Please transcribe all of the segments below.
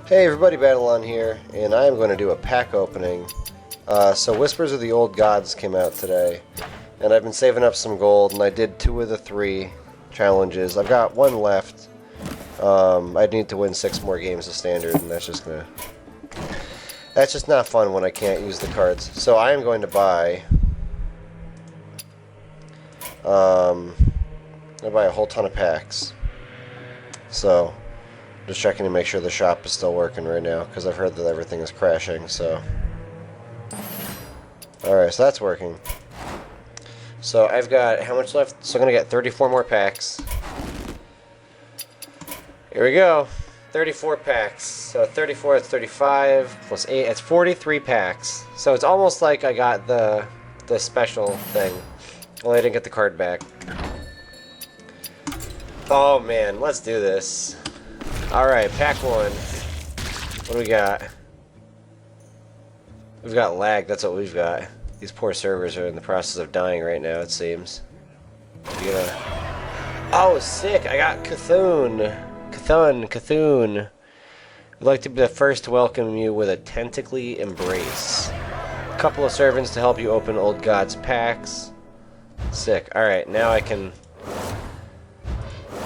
Hey everybody, Battlon here, and I am going to do a pack opening. So Whispers of the Old Gods came out today, and I've been saving up some gold, and I did 2 of the 3 challenges. I've got 1 left. I need to win 6 more games of Standard, and that's just not fun when I can't use the cards. So I am going to buy a whole ton of packs. So just checking to make sure the shop is still working right now, because I've heard that everything is crashing, so. Alright, so that's working. So I've got, how much left? So I'm going to get 34 more packs. Here we go. 34 packs. So 34, that's 35, plus 8, it's 43 packs. So it's almost like I got the special thing. Well, I didn't get the card back. Oh man, let's do this. Alright, pack 1. What do we got? We've got lag, that's what we've got. These poor servers are in the process of dying right now, it seems. Oh, sick! I got Cthulhu. Cthulhu. I'd like to be the first to welcome you with a tentacly embrace. A couple of servants to help you open Old Gods packs. Sick. Alright, now I can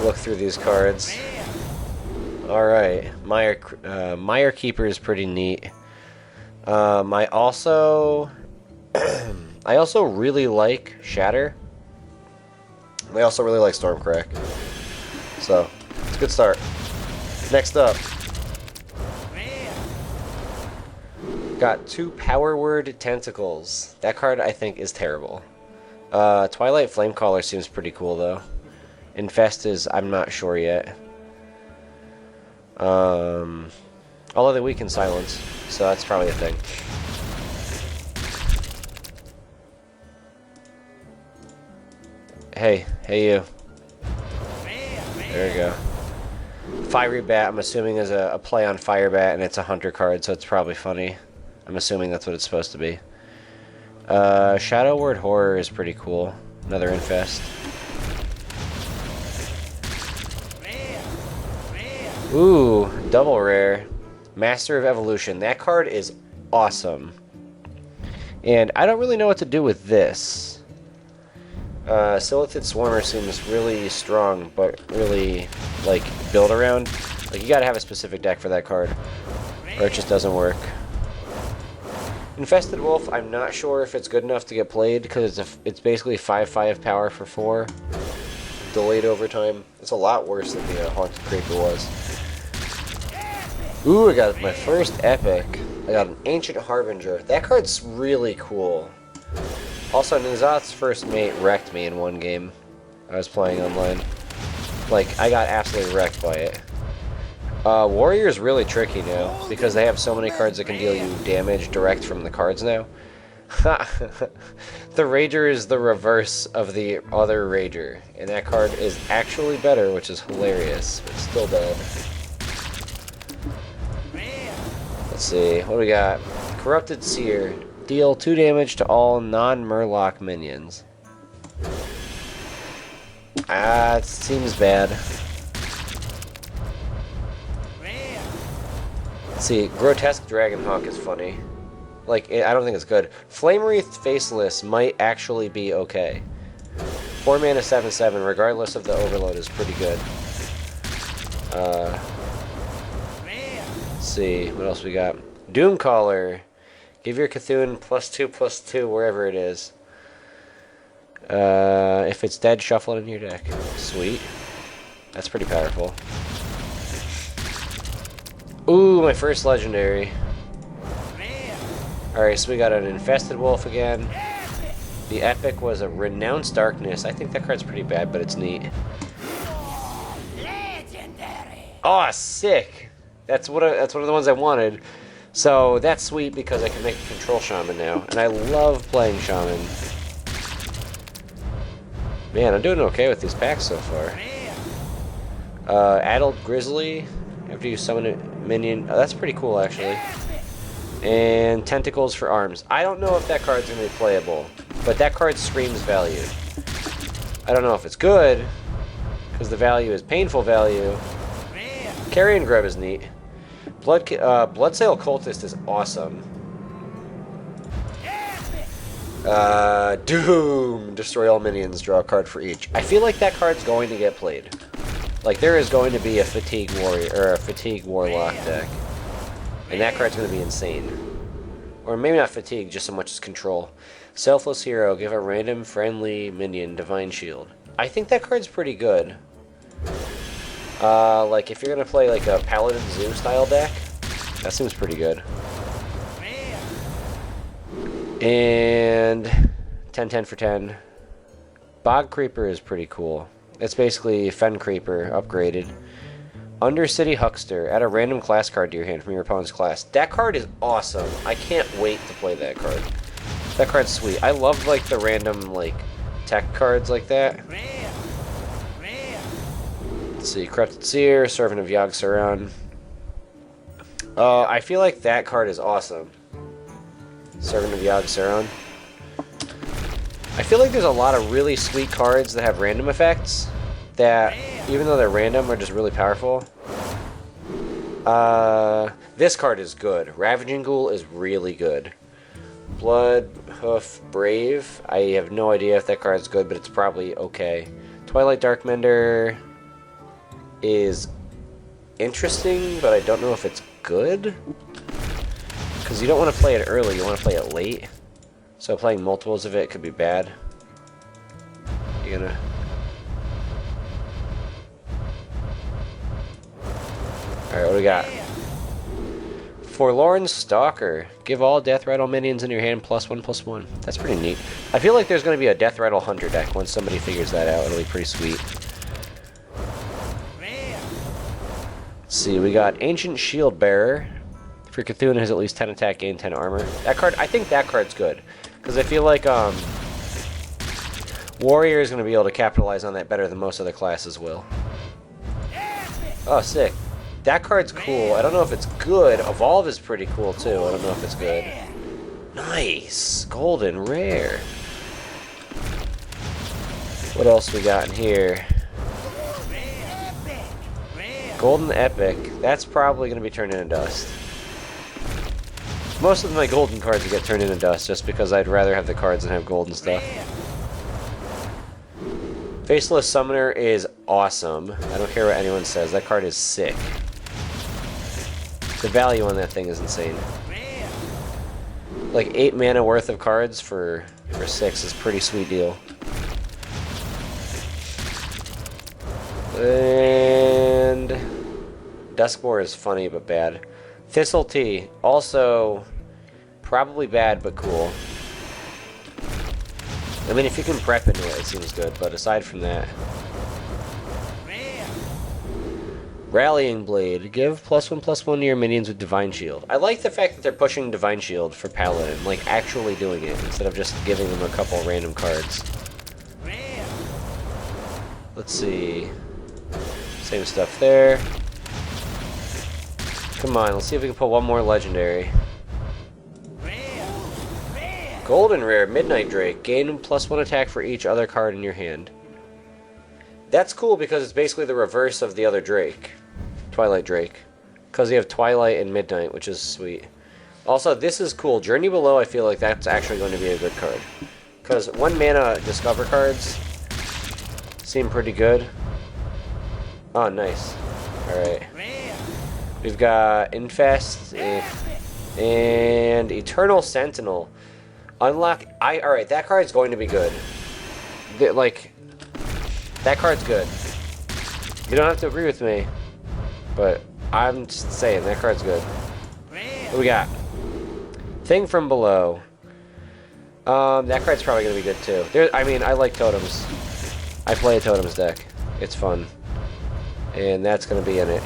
look through these cards. Alright, Mire Keeper is pretty neat. I also really like Shatter. I also really like Stormcrack. So, it's a good start. Next up, got 2 Power Word Tentacles. That card I think is terrible. Twilight Flamecaller seems pretty cool though. Infest is, I'm not sure yet. Although they weaken silence, so that's probably a thing. Hey you. There we go. Fiery Bat, I'm assuming is a play on Fire Bat, and it's a hunter card, so it's probably funny. I'm assuming that's what it's supposed to be. Shadow Word Horror is pretty cool. Another Infest. Ooh, double rare. Master of Evolution. That card is awesome. And I don't really know what to do with this. Silithid Swarmer seems really strong, but really, like, build around. Like, you gotta have a specific deck for that card, or it just doesn't work. Infested Wolf, I'm not sure if it's good enough to get played, because it's basically 5/5 power for 4. Delayed overtime. It's a lot worse than the Haunted Creeper was. Ooh, I got my first epic. I got an Ancient Harbinger. That card's really cool. Also, N'Zoth's first mate wrecked me in one game. I was playing online. Like, I got absolutely wrecked by it. Warrior is really tricky now, because they have so many cards that can deal you damage direct from the cards now. The Rager is the reverse of the other Rager, and that card is actually better, which is hilarious, but still bad. Let's see, what do we got? Corrupted Seer. Deal 2 damage to all non-Murloc minions. It seems bad. Let's see, Grotesque Dragonhawk is funny. Like, I don't think it's good. Flame Wreath Faceless might actually be okay. 4 mana 7/7, regardless of the overload, is pretty good. Let's see, what else we got? Doomcaller. Give your Cthulhu +2/+2 wherever it is. If it's dead, shuffle it in your deck. Sweet. That's pretty powerful. Ooh, my first legendary. Alright, so we got an Infested Wolf again. The epic was a Renounced Darkness. I think that card's pretty bad, but it's neat. Oh, sick! That's one of the ones I wanted. So that's sweet because I can make a Control Shaman now, and I love playing Shaman. Man, I'm doing okay with these packs so far. Addled Grizzly. After you summon a minion, that's pretty cool actually. And Tentacles for Arms. I don't know if that card's gonna be playable, but that card screams value. I don't know if it's good, because the value is painful value. Carrion Grub is neat. Bloodsail Cultist is awesome. Doom! Destroy all minions, draw a card for each. I feel like that card's going to get played. Like, there is going to be a Fatigue Warrior, or a Fatigue Warlock deck. And that card's going to be insane. Or maybe not Fatigue, just so much as Control. Selfless Hero, give a random friendly minion Divine Shield. I think that card's pretty good. Like, if you're going to play, like, a Paladin Zoo style deck, that seems pretty good. And 10-10 for 10. Bog Creeper is pretty cool. It's basically Fen Creeper upgraded. Undercity Huckster. Add a random class card to your hand from your opponent's class. That card is awesome. I can't wait to play that card. That card's sweet. I love, like, the random, like, tech cards like that. Let's see. Corrupted Seer, Servant of Yogg-Saron. I feel like that card is awesome. Servant of Yogg-Saron. I feel like there's a lot of really sweet cards that have random effects that, even though they're random, are just really powerful. This card is good. Ravaging Ghoul is really good. Bloodhoof Brave. I have no idea if that card's good, but it's probably okay. Twilight Darkmender is interesting, but I don't know if it's good. Because you don't want to play it early, you want to play it late. So playing multiples of it could be bad. You're gonna... Alright, what do we got? Forlorn Stalker. Give all Death Rattle minions in your hand +1/+1. That's pretty neat. I feel like there's going to be a Death Rattle Hunter deck once somebody figures that out. It'll be pretty sweet. Let's see, we got Ancient Shield Bearer. If your Cthulhu has at least 10 attack, gain 10 armor. That card, I think that card's good. Because I feel like Warrior is going to be able to capitalize on that better than most other classes will. Oh, sick. That card's cool. I don't know if it's good. Evolve is pretty cool, too. I don't know if it's good. Nice. Golden Rare. What else we got in here? Golden Epic. That's probably going to be turned into dust. Most of my golden cards will get turned into dust, just because I'd rather have the cards than have golden stuff. Faceless Summoner is awesome. I don't care what anyone says. That card is sick. The value on that thing is insane. Like 8 mana worth of cards for 6 is a pretty sweet deal. And Duskboar is funny but bad. Thistle Tea, also probably bad but cool. I mean, if you can prep into it, it seems good, but aside from that... Rallying Blade. Give +1/+1 to your minions with Divine Shield. I like the fact that they're pushing Divine Shield for Paladin, like actually doing it, instead of just giving them a couple random cards. Let's see. Same stuff there. Come on, let's see if we can pull one more legendary. Golden Rare, Midnight Drake. Gain +1 attack for each other card in your hand. That's cool because it's basically the reverse of the other Drake. Twilight Drake. Because you have Twilight and Midnight, which is sweet. Also, this is cool. Journey Below, I feel like that's actually going to be a good card. Because 1 mana Discover cards seem pretty good. Oh, nice. Alright. We've got Infest and Eternal Sentinel. Unlock... Alright, that card's going to be good. That card's good. You don't have to agree with me, but I'm just saying, that card's good. What do we got? Thing from Below. That card's probably going to be good, too. I mean, I like totems. I play a totems deck. It's fun. And that's going to be in it.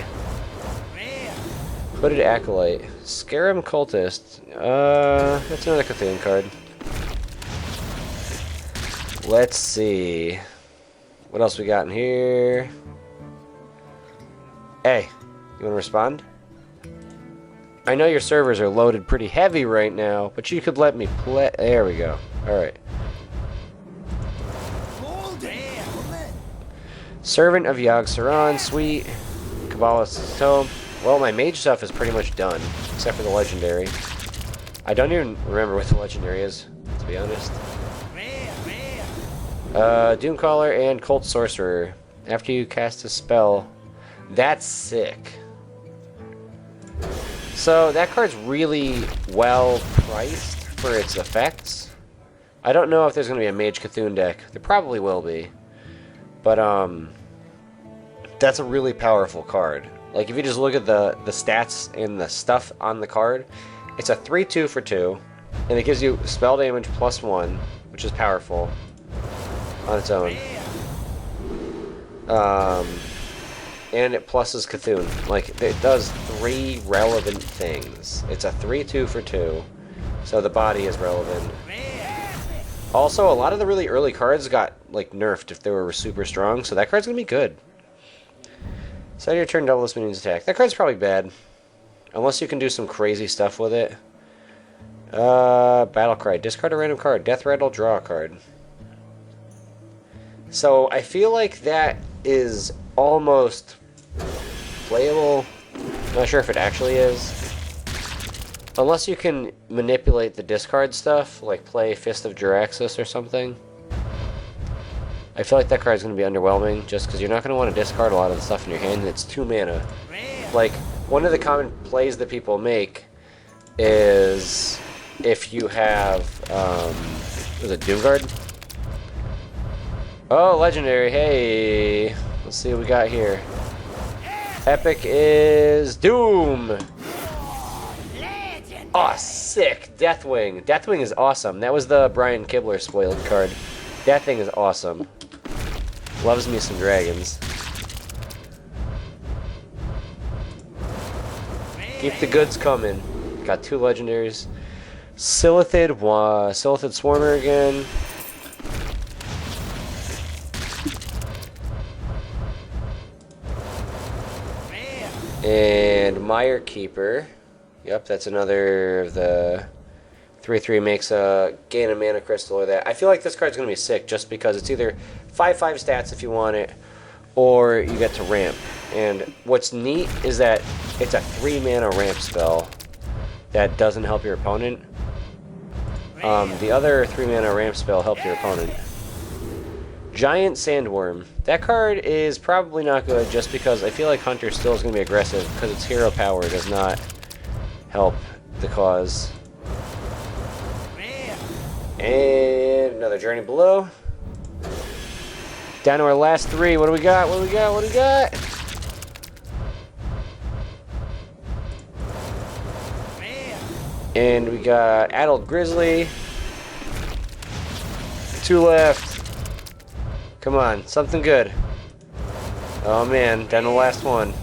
Hooded Acolyte. Scarum Cultist. That's another Cthulhu card. Let's see. What else we got in here? Hey, you want to respond? I know your servers are loaded pretty heavy right now, but you could let me play. There we go. Alright. Servant of Yogg-Saron, sweet. Kabbalist's Tome. Well, my mage stuff is pretty much done, except for the legendary. I don't even remember what the legendary is, to be honest. Doomcaller and Cult Sorcerer. After you cast a spell. That's sick. So, that card's really well priced for its effects. I don't know if there's going to be a Mage Cthulhu deck. There probably will be. But, that's a really powerful card. Like, if you just look at the stats and the stuff on the card, it's a 3/2 for 2, and it gives you spell damage +1, which is powerful on its own. And it pluses Cthulhu. Like, it does 3 relevant things. It's a 3/2 for 2, so the body is relevant. Also, a lot of the really early cards got, like, nerfed if they were super strong, so that card's gonna be good. Side of your turn, double this minion's attack. That card's probably bad. Unless you can do some crazy stuff with it. Battle Cry. Discard a random card. Death Rattle, draw a card. So, I feel like that is almost playable. I'm not sure if it actually is. Unless you can manipulate the discard stuff, like play Fist of Jaraxxus or something. I feel like that card's going to be underwhelming, just because you're not going to want to discard a lot of the stuff in your hand, and it's 2 mana. Like, one of the common plays that people make is if you have, was it Doomguard? Oh, legendary, hey! Let's see what we got here. Epic is Doom! Oh, sick! Deathwing. Deathwing is awesome. That was the Brian Kibler spoiled card. That thing is awesome. Loves me some dragons. Keep the goods coming. Got 2 legendaries. Silithid Swarmer again. And Mire Keeper. Yep, that's another of the 3/3 makes a gain a mana crystal or that. I feel like this card's going to be sick just because it's either 5/5 stats if you want it, or you get to ramp. And what's neat is that it's a 3 mana ramp spell that doesn't help your opponent. The other 3 mana ramp spell helped your opponent. Giant Sandworm. That card is probably not good just because I feel like Hunter still is going to be aggressive because its hero power does not help the cause. And another Journey Below. Down to our last 3. What do we got? What do we got? What do we got? And we got Adult Grizzly. 2 left. Come on, something good. Oh man, down to the last one.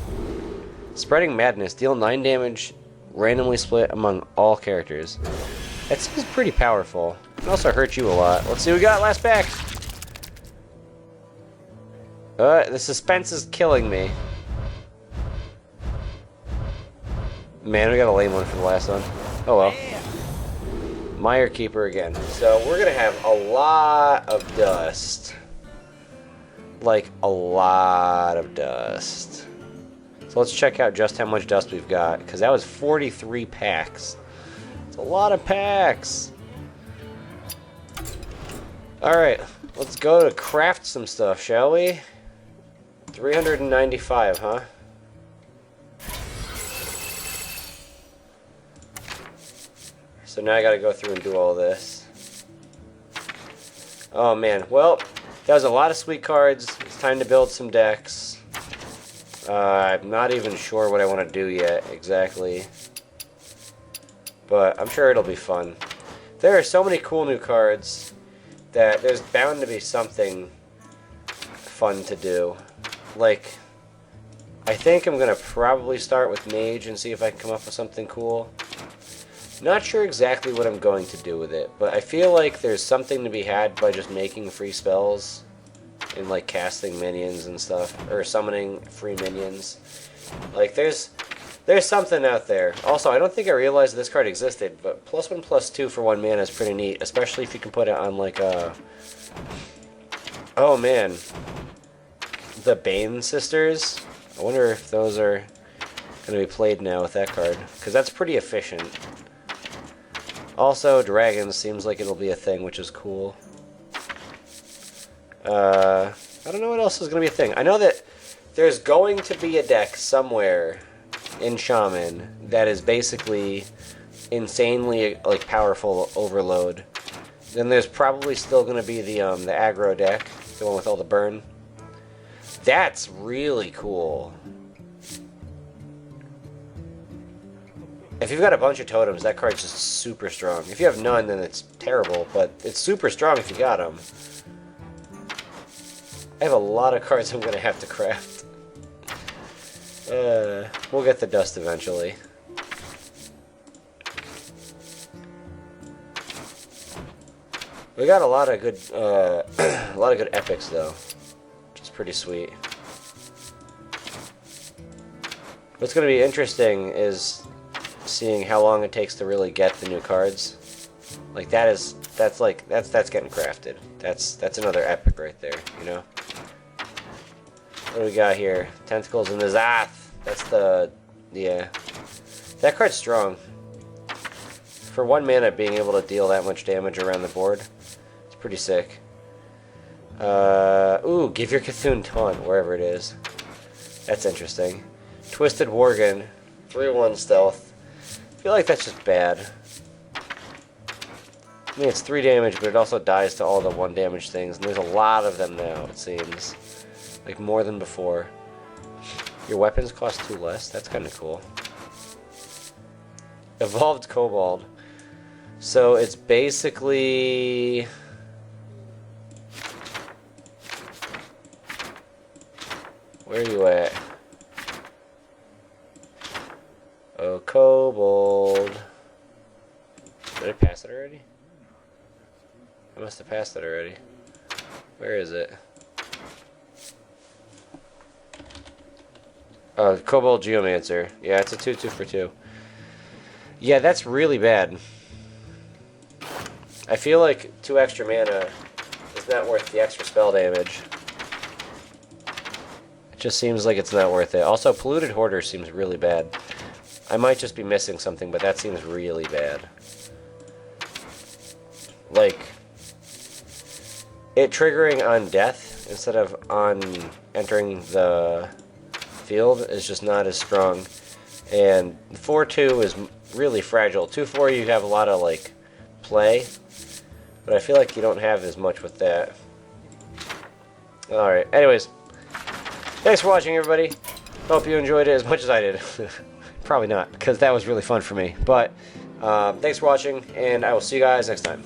Spreading Madness. Deal 9 damage, randomly split among all characters. That seems pretty powerful. It can also hurt you a lot. Let's see what we got. Last pack. The suspense is killing me. Man, we got a lame one for the last one. Oh well. Mire Keeper again. So we're gonna have a lot of dust. Like, a lot of dust. So let's check out just how much dust we've got, because that was 43 packs. It's a lot of packs. Alright, let's go to craft some stuff, shall we? 395, huh? So now I gotta go through and do all this. Oh man, well, that was a lot of sweet cards. It's time to build some decks. I'm not even sure what I want to do yet, exactly. But I'm sure it'll be fun. There are so many cool new cards that there's bound to be something fun to do. Like, I think I'm going to probably start with Mage and see if I can come up with something cool. Not sure exactly what I'm going to do with it, but I feel like there's something to be had by just making free spells and like casting minions and stuff, or summoning free minions. Like there's something out there. Also, I don't think I realized this card existed, but +1/+2 for 1 mana is pretty neat, especially if you can put it on like a... Oh man, the Bane Sisters. I wonder if those are gonna be played now with that card, because that's pretty efficient. Also, dragons seems like it'll be a thing, which is cool. I don't know what else is gonna be a thing. I know that there's going to be a deck somewhere in Shaman that is basically insanely like powerful overload. Then there's probably still going to be the aggro deck, the one with all the burn. That's really cool. If you've got a bunch of totems, that card's just super strong. If you have none, then it's terrible, but it's super strong if you got them. I have a lot of cards I'm going to have to craft. We'll get the dust eventually. We got a lot of good epics though, which is pretty sweet. What's going to be interesting is seeing how long it takes to really get the new cards. Like that's getting crafted. That's another epic right there, you know. What do we got here? Tentacles in the Zath. That's yeah. That card's strong. For 1 mana, being able to deal that much damage around the board, it's pretty sick. Ooh, give your Cthulhu taunt wherever it is. That's interesting. Twisted Worgen, 3/1 stealth. I feel like that's just bad. I mean, it's 3 damage, but it also dies to all the 1 damage things, and there's a lot of them now, it seems. Like, more than before. Your weapons cost 2 less? That's kind of cool. Evolved Kobold. So, it's basically... Where are you at? Oh, Kobold. Did I pass it already? I must have passed it already. Where is it? Kobold Geomancer. Yeah, it's a 2/2 for 2. Yeah, that's really bad. I feel like 2 extra mana is not worth the extra spell damage. It just seems like it's not worth it. Also, Polluted Hoarder seems really bad. I might just be missing something, but that seems really bad. Like, it triggering on death instead of on entering the field is just not as strong. And 4/2 is really fragile. 2/4 you have a lot of like play, but I feel like you don't have as much with that. Alright, anyways, thanks for watching, everybody. Hope you enjoyed it as much as I did. Probably not, because that was really fun for me. But thanks for watching, and I will see you guys next time.